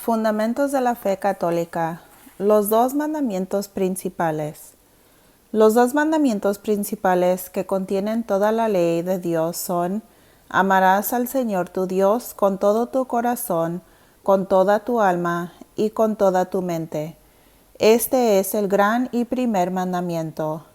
Fundamentos de la fe católica. Los dos mandamientos principales. Los dos mandamientos principales que contienen toda la ley de Dios son: amarás al Señor tu Dios con todo tu corazón, con toda tu alma y con toda tu mente. Este es el gran y primer mandamiento.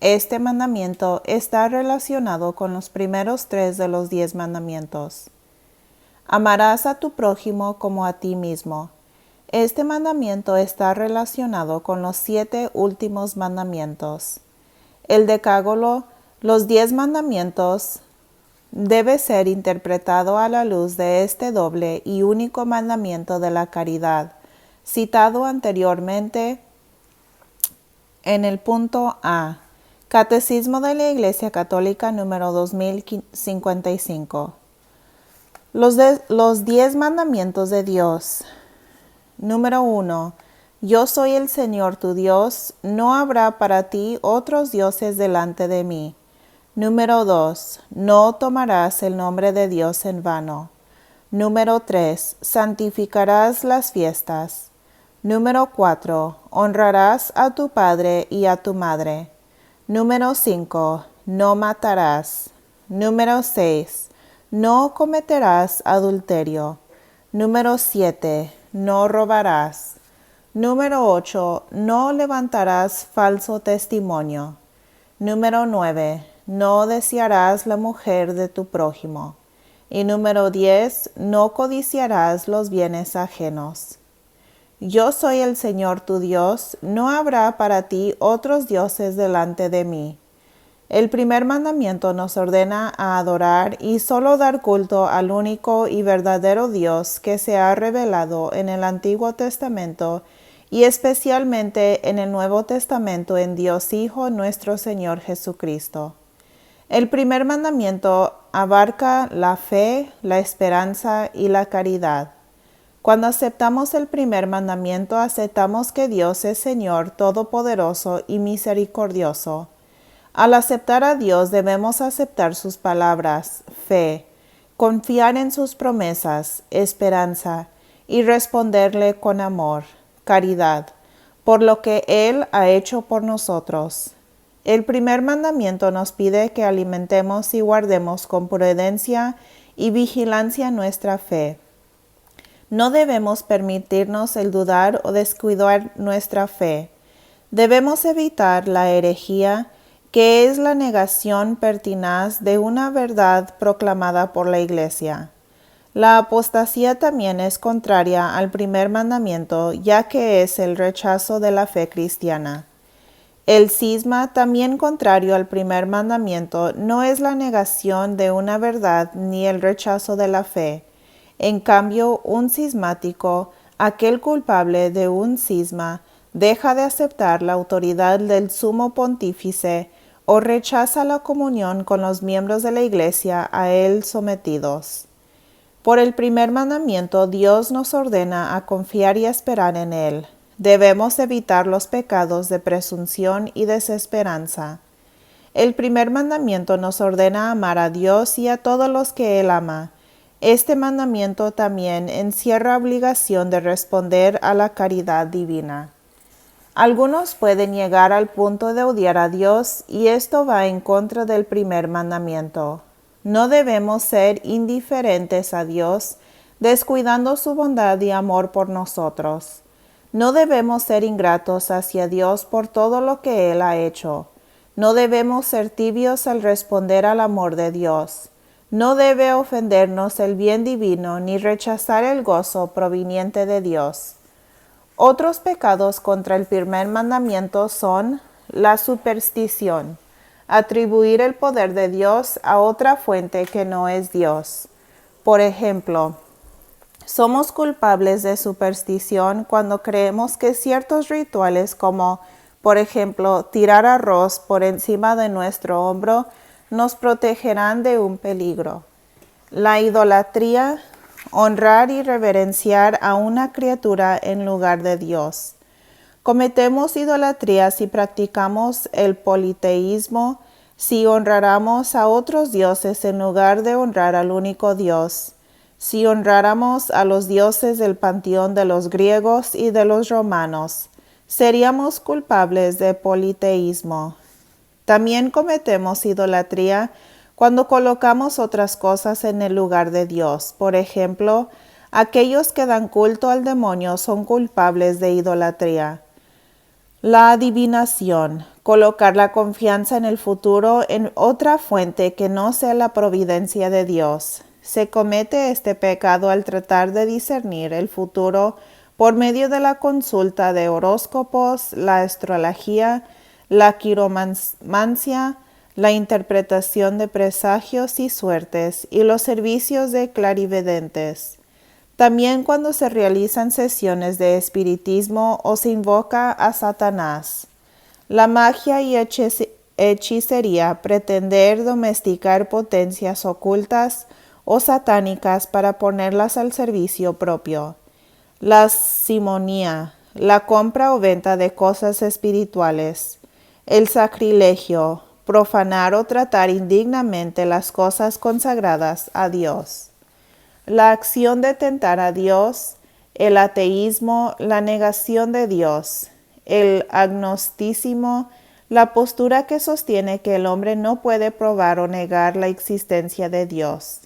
Este mandamiento está relacionado con los primeros 3 de los 10 mandamientos. Amarás a tu prójimo como a ti mismo. Este mandamiento está relacionado con los 7 últimos mandamientos. El decálogo, los 10 mandamientos, debe ser interpretado a la luz de este doble y único mandamiento de la caridad, citado anteriormente en el punto A. Catecismo de la Iglesia Católica número 2055. Los 10 mandamientos de Dios. Número 1. Yo soy el Señor tu Dios, no habrá para ti otros dioses delante de mí. Número 2. No tomarás el nombre de Dios en vano. Número 3. Santificarás las fiestas. Número 4. Honrarás a tu padre y a tu madre. Número 5. No matarás. Número 6. No cometerás adulterio. Número 7. No robarás. Número 8. No levantarás falso testimonio. Número 9. No desearás la mujer de tu prójimo. Y número 10. No codiciarás los bienes ajenos. Yo soy el Señor tu Dios, no habrá para ti otros dioses delante de mí. El primer mandamiento nos ordena a adorar y solo dar culto al único y verdadero Dios que se ha revelado en el Antiguo Testamento y especialmente en el Nuevo Testamento en Dios Hijo nuestro Señor Jesucristo. El primer mandamiento abarca la fe, la esperanza y la caridad. Cuando aceptamos el primer mandamiento, aceptamos que Dios es Señor todopoderoso y misericordioso. Al aceptar a Dios debemos aceptar sus palabras, fe, confiar en sus promesas, esperanza, y responderle con amor, caridad, por lo que Él ha hecho por nosotros. El primer mandamiento nos pide que alimentemos y guardemos con prudencia y vigilancia nuestra fe. No debemos permitirnos el dudar o descuidar nuestra fe. Debemos evitar la herejía, que es la negación pertinaz de una verdad proclamada por la Iglesia. La apostasía también es contraria al primer mandamiento, ya que es el rechazo de la fe cristiana. El cisma, también contrario al primer mandamiento, no es la negación de una verdad ni el rechazo de la fe. En cambio, un cismático, aquel culpable de un cisma, deja de aceptar la autoridad del sumo pontífice o rechaza la comunión con los miembros de la Iglesia a él sometidos. Por el primer mandamiento, Dios nos ordena a confiar y esperar en Él. Debemos evitar los pecados de presunción y desesperanza. El primer mandamiento nos ordena amar a Dios y a todos los que Él ama. Este mandamiento también encierra obligación de responder a la caridad divina. Algunos pueden llegar al punto de odiar a Dios y esto va en contra del primer mandamiento. No debemos ser indiferentes a Dios, descuidando su bondad y amor por nosotros. No debemos ser ingratos hacia Dios por todo lo que Él ha hecho. No debemos ser tibios al responder al amor de Dios. No debe ofendernos el bien divino ni rechazar el gozo proveniente de Dios. Otros pecados contra el primer mandamiento son la superstición, atribuir el poder de Dios a otra fuente que no es Dios. Por ejemplo, somos culpables de superstición cuando creemos que ciertos rituales como, por ejemplo, tirar arroz por encima de nuestro hombro, nos protegerán de un peligro. La idolatría, honrar y reverenciar a una criatura en lugar de Dios. Cometemos idolatría si practicamos el politeísmo, si honramos a otros dioses en lugar de honrar al único Dios, Si honráramos a los dioses del panteón de los griegos y de los romanos, seríamos culpables de politeísmo. También cometemos idolatría cuando colocamos otras cosas en el lugar de Dios. Por ejemplo, aquellos que dan culto al demonio son culpables de idolatría. La adivinación, colocar la confianza en el futuro en otra fuente que no sea la providencia de Dios. Se comete este pecado al tratar de discernir el futuro por medio de la consulta de horóscopos, la astrología, la quiromancia, la interpretación de presagios y suertes y los servicios de clarividentes. También cuando se realizan sesiones de espiritismo o se invoca a Satanás. La magia y hechicería, pretender domesticar potencias ocultas o satánicas para ponerlas al servicio propio. La simonía, la compra o venta de cosas espirituales. El sacrilegio, profanar o tratar indignamente las cosas consagradas a Dios. La acción de tentar a Dios, el ateísmo, la negación de Dios, el agnosticismo, la postura que sostiene que el hombre no puede probar o negar la existencia de Dios.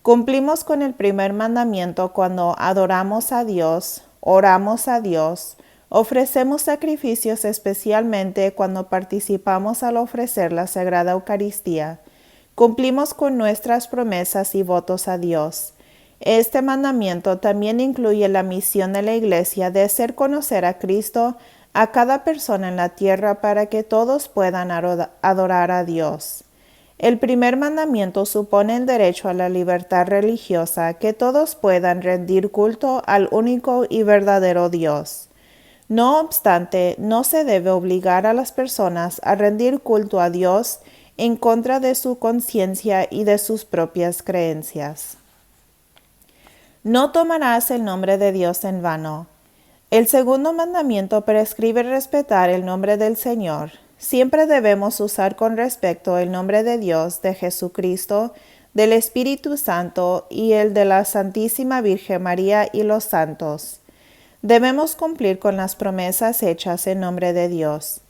Cumplimos con el primer mandamiento cuando adoramos a Dios, oramos a Dios, ofrecemos sacrificios especialmente cuando participamos al ofrecer la Sagrada Eucaristía. Cumplimos con nuestras promesas y votos a Dios. Este mandamiento también incluye la misión de la Iglesia de hacer conocer a Cristo a cada persona en la tierra para que todos puedan adorar a Dios. El primer mandamiento supone el derecho a la libertad religiosa, que todos puedan rendir culto al único y verdadero Dios. No obstante, no se debe obligar a las personas a rendir culto a Dios en contra de su conciencia y de sus propias creencias. No tomarás el nombre de Dios en vano. El segundo mandamiento prescribe respetar el nombre del Señor. Siempre debemos usar con respeto el nombre de Dios, de Jesucristo, del Espíritu Santo y el de la Santísima Virgen María y los santos. Debemos cumplir con las promesas hechas en nombre de Dios.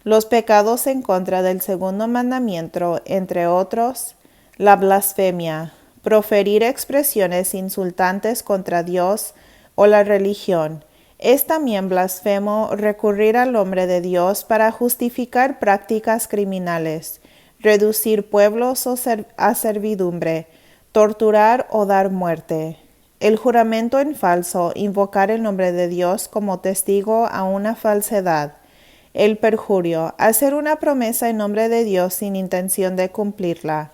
Los pecados en contra del segundo mandamiento, entre otros, la blasfemia, proferir expresiones insultantes contra Dios o la religión. Es también blasfemo recurrir al nombre de Dios para justificar prácticas criminales, reducir pueblos a servidumbre, torturar o dar muerte. El juramento en falso, invocar el nombre de Dios como testigo a una falsedad. El perjurio, hacer una promesa en nombre de Dios sin intención de cumplirla.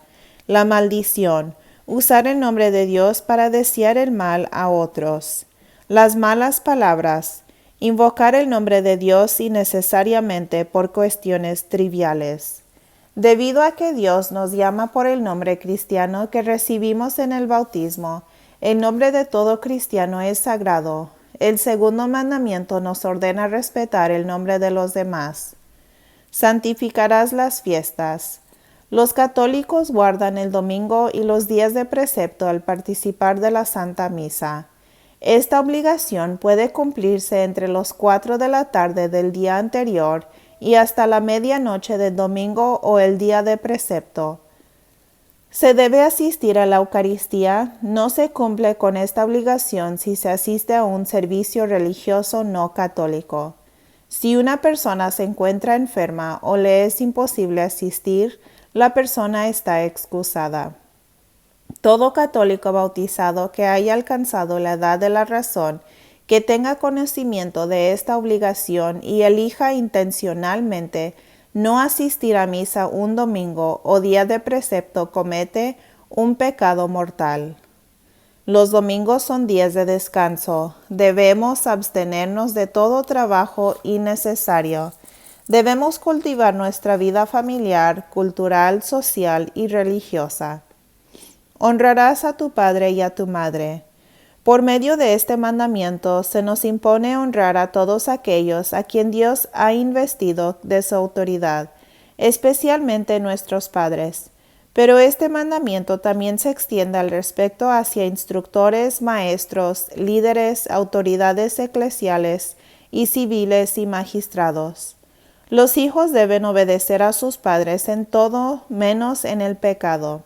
La maldición, usar el nombre de Dios para desear el mal a otros. Las malas palabras, invocar el nombre de Dios innecesariamente por cuestiones triviales. Debido a que Dios nos llama por el nombre cristiano que recibimos en el bautismo, el nombre de todo cristiano es sagrado. El segundo mandamiento nos ordena respetar el nombre de los demás. Santificarás las fiestas. Los católicos guardan el domingo y los días de precepto al participar de la Santa Misa. Esta obligación puede cumplirse entre los 4 de la tarde del día anterior y hasta la medianoche del domingo o el día de precepto. Se debe asistir a la Eucaristía. No se cumple con esta obligación si se asiste a un servicio religioso no católico. Si una persona se encuentra enferma o le es imposible asistir, la persona está excusada. Todo católico bautizado que haya alcanzado la edad de la razón, que tenga conocimiento de esta obligación y elija intencionalmente no asistir a misa un domingo o día de precepto, comete un pecado mortal. Los domingos son días de descanso. Debemos abstenernos de todo trabajo innecesario. Debemos cultivar nuestra vida familiar, cultural, social y religiosa. Honrarás a tu padre y a tu madre. Por medio de este mandamiento se nos impone honrar a todos aquellos a quien Dios ha investido de su autoridad, especialmente nuestros padres. Pero este mandamiento también se extiende al respecto hacia instructores, maestros, líderes, autoridades eclesiales y civiles y magistrados. Los hijos deben obedecer a sus padres en todo menos en el pecado.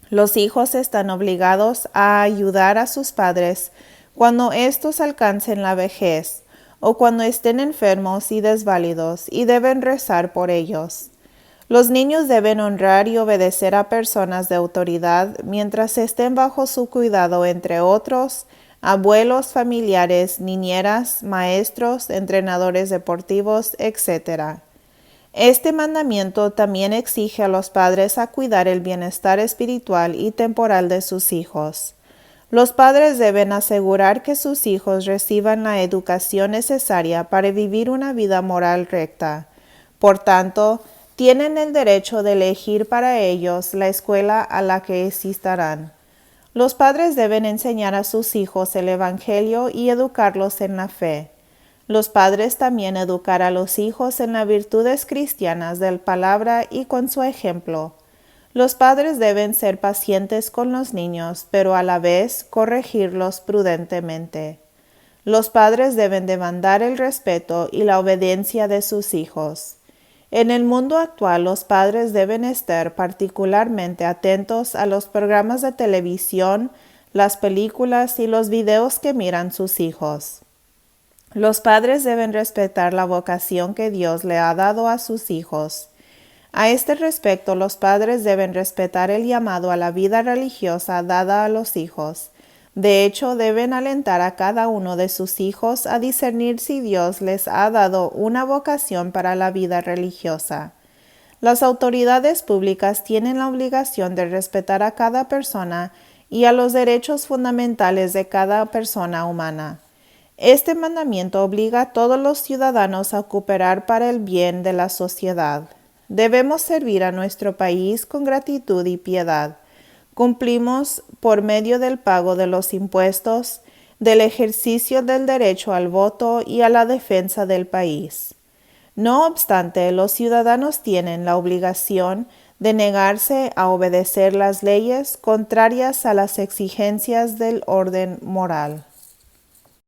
Los hijos están obligados a ayudar a sus padres cuando éstos alcancen la vejez o cuando estén enfermos y desválidos, y deben rezar por ellos. Los niños deben honrar y obedecer a personas de autoridad mientras estén bajo su cuidado, entre otros, abuelos, familiares, niñeras, maestros, entrenadores deportivos, etc. Este mandamiento también exige a los padres a cuidar el bienestar espiritual y temporal de sus hijos. Los padres deben asegurar que sus hijos reciban la educación necesaria para vivir una vida moral recta. Por tanto, tienen el derecho de elegir para ellos la escuela a la que asistirán. Los padres deben enseñar a sus hijos el Evangelio y educarlos en la fe. Los padres también educar a los hijos en las virtudes cristianas de la palabra y con su ejemplo. Los padres deben ser pacientes con los niños, pero a la vez corregirlos prudentemente. Los padres deben demandar el respeto y la obediencia de sus hijos. En el mundo actual, los padres deben estar particularmente atentos a los programas de televisión, las películas y los videos que miran sus hijos. Los padres deben respetar la vocación que Dios le ha dado a sus hijos. A este respecto, los padres deben respetar el llamado a la vida religiosa dada a los hijos. De hecho, deben alentar a cada uno de sus hijos a discernir si Dios les ha dado una vocación para la vida religiosa. Las autoridades públicas tienen la obligación de respetar a cada persona y a los derechos fundamentales de cada persona humana. Este mandamiento obliga a todos los ciudadanos a cooperar para el bien de la sociedad. Debemos servir a nuestro país con gratitud y piedad. Cumplimos por medio del pago de los impuestos, del ejercicio del derecho al voto y a la defensa del país. No obstante, los ciudadanos tienen la obligación de negarse a obedecer las leyes contrarias a las exigencias del orden moral.